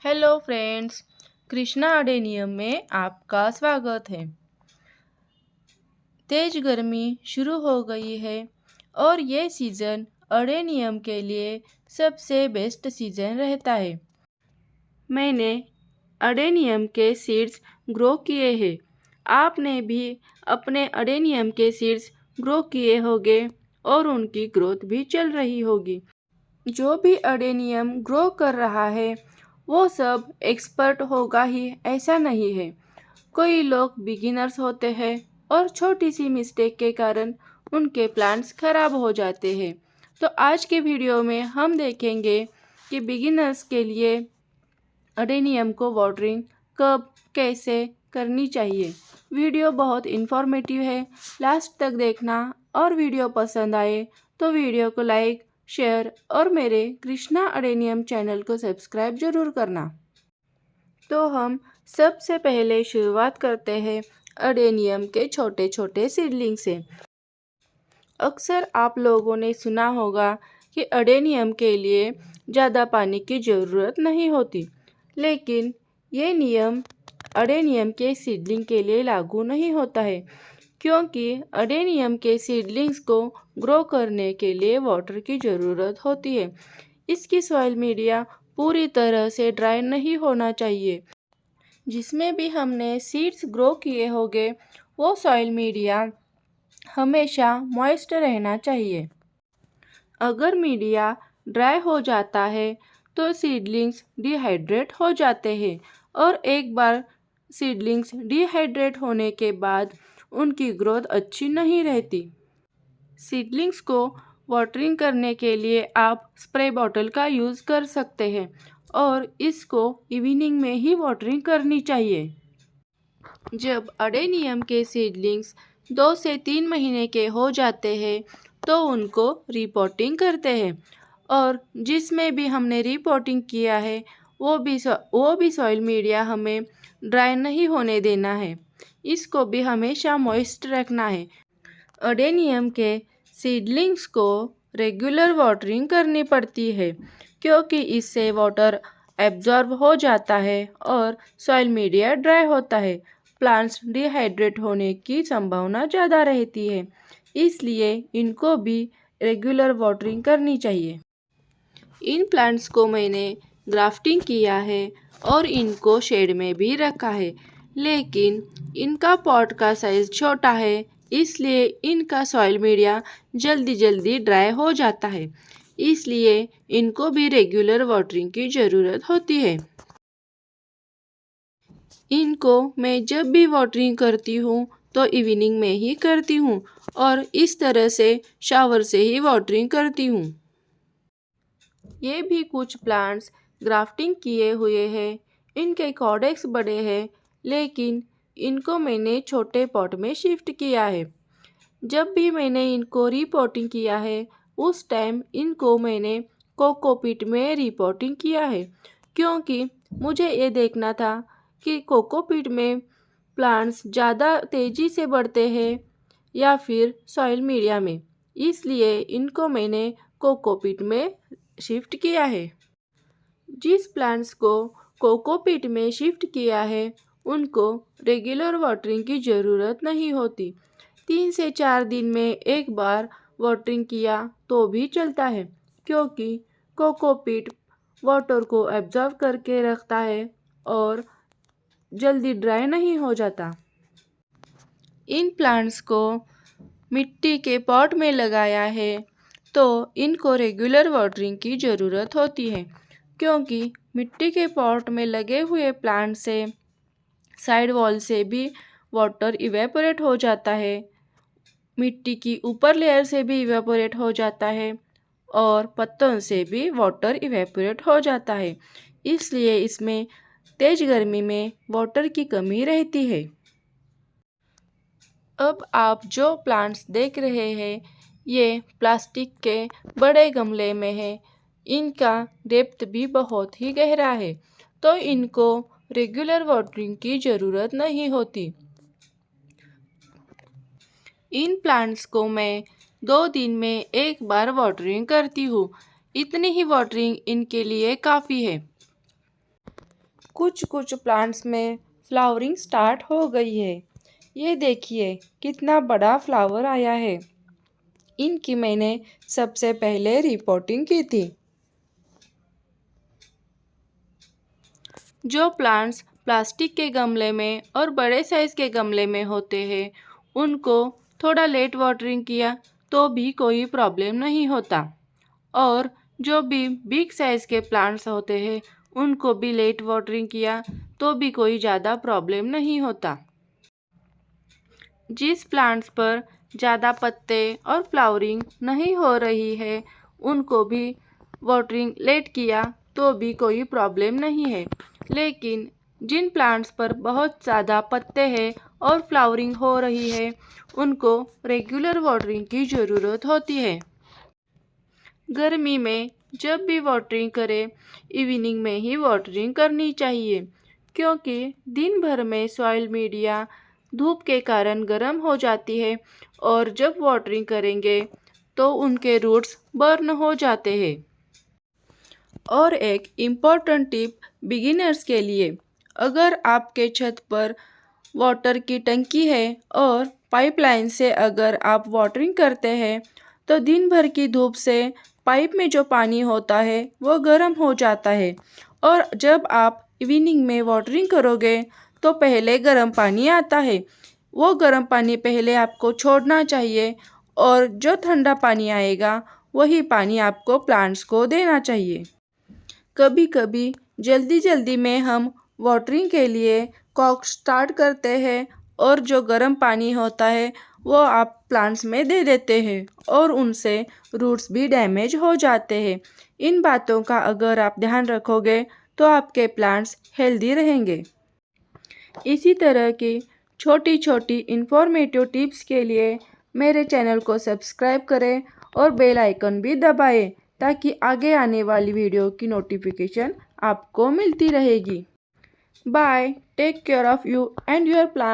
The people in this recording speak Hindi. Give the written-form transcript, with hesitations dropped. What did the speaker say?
हेलो फ्रेंड्स, कृष्णा अडेनियम में आपका स्वागत है। तेज गर्मी शुरू हो गई है और ये सीज़न अडेनियम के लिए सबसे बेस्ट सीज़न रहता है। मैंने अडेनियम के सीड्स ग्रो किए हैं। आपने भी अपने अडेनियम के सीड्स ग्रो किए होंगे और उनकी ग्रोथ भी चल रही होगी। जो भी अडेनियम ग्रो कर रहा है वो सब एक्सपर्ट होगा ही ऐसा नहीं है। कोई लोग बिगिनर्स होते हैं और छोटी सी मिस्टेक के कारण उनके प्लांट्स खराब हो जाते हैं। तो आज के वीडियो में हम देखेंगे कि बिगिनर्स के लिए अडेनियम को वाटरिंग कब कैसे करनी चाहिए। वीडियो बहुत इन्फॉर्मेटिव है, लास्ट तक देखना और वीडियो पसंद आए तो वीडियो को लाइक शेयर और मेरे कृष्णा अडेनियम चैनल को सब्सक्राइब ज़रूर करना। तो हम सबसे पहले शुरुआत करते हैं अडेनियम के छोटे छोटे सीडलिंग से। अक्सर आप लोगों ने सुना होगा कि अडेनियम के लिए ज़्यादा पानी की ज़रूरत नहीं होती, लेकिन ये नियम अडेनियम के सीडलिंग के लिए लागू नहीं होता है, क्योंकि अडेनियम के सीडलिंग्स को ग्रो करने के लिए वाटर की ज़रूरत होती है। इसकी सॉइल मीडिया पूरी तरह से ड्राई नहीं होना चाहिए। जिसमें भी हमने सीड्स ग्रो किए होंगे वो सॉइल मीडिया हमेशा मॉइस्ट रहना चाहिए। अगर मीडिया ड्राई हो जाता है तो सीडलिंग्स डिहाइड्रेट हो जाते हैं और एक बार सीडलिंग्स डिहाइड्रेट होने के बाद उनकी ग्रोथ अच्छी नहीं रहती। सीडलिंग्स को वाटरिंग करने के लिए आप स्प्रे बॉटल का यूज़ कर सकते हैं और इसको इवनिंग में ही वाटरिंग करनी चाहिए। जब अडेनियम के सीडलिंग्स 2 से 3 महीने के हो जाते हैं तो उनको रिपोर्टिंग करते हैं और जिसमें भी हमने रिपोर्टिंग किया है वो भी सॉइल मीडिया हमें ड्राई नहीं होने देना है। इसको भी हमेशा मॉइस्ट रखना है। अडेनियम के सीडलिंग्स को रेगुलर वाटरिंग करनी पड़ती है, क्योंकि इससे वाटर एब्जॉर्ब हो जाता है और सॉइल मीडिया ड्राई होता है। प्लांट्स डिहाइड्रेट होने की संभावना ज़्यादा रहती है, इसलिए इनको भी रेगुलर वाटरिंग करनी चाहिए। इन प्लांट्स को मैंने ग्राफ्टिंग किया है और इनको शेड में भी रखा है, लेकिन इनका पॉट का साइज़ छोटा है, इसलिए इनका सॉइल मीडिया जल्दी जल्दी ड्राई हो जाता है। इसलिए इनको भी रेगुलर वाटरिंग की ज़रूरत होती है। इनको मैं जब भी वाटरिंग करती हूँ तो इवनिंग में ही करती हूँ और इस तरह से शावर से ही वाटरिंग करती हूँ। ये भी कुछ प्लांट्स ग्राफ्टिंग किए हुए हैं। इनके कॉडेक्स बड़े हैं, लेकिन इनको मैंने छोटे पॉट में शिफ्ट किया है। जब भी मैंने इनको रिपोर्टिंग किया है उस टाइम इनको मैंने कोकोपीट में रिपोर्टिंग किया है, क्योंकि मुझे ये देखना था कि कोकोपीट में प्लांट्स ज़्यादा तेज़ी से बढ़ते हैं या फिर सॉइल मीडिया में। इसलिए इनको मैंने कोकोपीट में शिफ्ट किया है। जिस प्लांट्स को कोकोपीट में शिफ्ट किया है उनको रेगुलर वाटरिंग की ज़रूरत नहीं होती। 3 से 4 दिन में एक बार वाटरिंग किया तो भी चलता है, क्योंकि कोकोपीट वाटर को एब्जॉर्ब करके रखता है और जल्दी ड्राई नहीं हो जाता। इन प्लांट्स को मिट्टी के पॉट में लगाया है तो इनको रेगुलर वाटरिंग की ज़रूरत होती है, क्योंकि मिट्टी के पॉट में लगे हुए प्लांट से साइड वॉल से भी वाटर इवेपोरेट हो जाता है, मिट्टी की ऊपर लेयर से भी इवेपोरेट हो जाता है और पत्तों से भी वाटर इवेपोरेट हो जाता है। इसलिए इसमें तेज़ गर्मी में वाटर की कमी रहती है। अब आप जो प्लांट्स देख रहे हैं ये प्लास्टिक के बड़े गमले में है। इनका डेप्थ भी बहुत ही गहरा है, तो इनको रेगुलर वाटरिंग की ज़रूरत नहीं होती। इन प्लांट्स को मैं 2 दिन में एक बार वाटरिंग करती हूँ। इतनी ही वाटरिंग इनके लिए काफ़ी है। कुछ कुछ प्लांट्स में फ्लावरिंग स्टार्ट हो गई है। ये देखिए कितना बड़ा फ्लावर आया है। इनकी मैंने सबसे पहले रिपोर्टिंग की थी। जो प्लांट्स प्लास्टिक के गमले में और बड़े साइज़ के गमले में होते हैं उनको थोड़ा लेट वाटरिंग किया तो भी कोई प्रॉब्लम नहीं होता, और जो भी बिग साइज़ के प्लांट्स होते हैं उनको भी लेट वाटरिंग किया तो भी कोई ज़्यादा प्रॉब्लम नहीं होता। जिस प्लांट्स पर ज़्यादा पत्ते और फ्लावरिंग नहीं हो रही है उनको भी वाटरिंग लेट किया तो भी कोई प्रॉब्लम नहीं है, लेकिन जिन प्लांट्स पर बहुत ज़्यादा पत्ते हैं और फ्लावरिंग हो रही है उनको रेगुलर वाटरिंग की ज़रूरत होती है। गर्मी में जब भी वाटरिंग करें इवनिंग में ही वाटरिंग करनी चाहिए, क्योंकि दिन भर में सॉइल मीडिया धूप के कारण गर्म हो जाती है और जब वाटरिंग करेंगे तो उनके रूट्स बर्न हो जाते हैं। और एक इम्पॉर्टेंट टिप बिगिनर्स के लिए, अगर आपके छत पर वाटर की टंकी है और पाइपलाइन से अगर आप वाटरिंग करते हैं तो दिन भर की धूप से पाइप में जो पानी होता है वो गर्म हो जाता है, और जब आप इवनिंग में वाटरिंग करोगे तो पहले गर्म पानी आता है, वो गर्म पानी पहले आपको छोड़ना चाहिए और जो ठंडा पानी आएगा वही पानी आपको प्लांट्स को देना चाहिए। कभी कभी जल्दी में हम वाटरिंग के लिए कॉक स्टार्ट करते हैं और जो गर्म पानी होता है वो आप प्लांट्स में दे देते हैं और उनसे रूट्स भी डैमेज हो जाते हैं। इन बातों का अगर आप ध्यान रखोगे तो आपके प्लांट्स हेल्दी रहेंगे। इसी तरह की छोटी छोटी इन्फॉर्मेटिव टिप्स के लिए मेरे चैनल को सब्सक्राइब करें और बेल आइकन भी दबाएं ताकि आगे आने वाली वीडियो की नोटिफिकेशन आपको मिलती रहेगी। Bye, take care of you and your plant.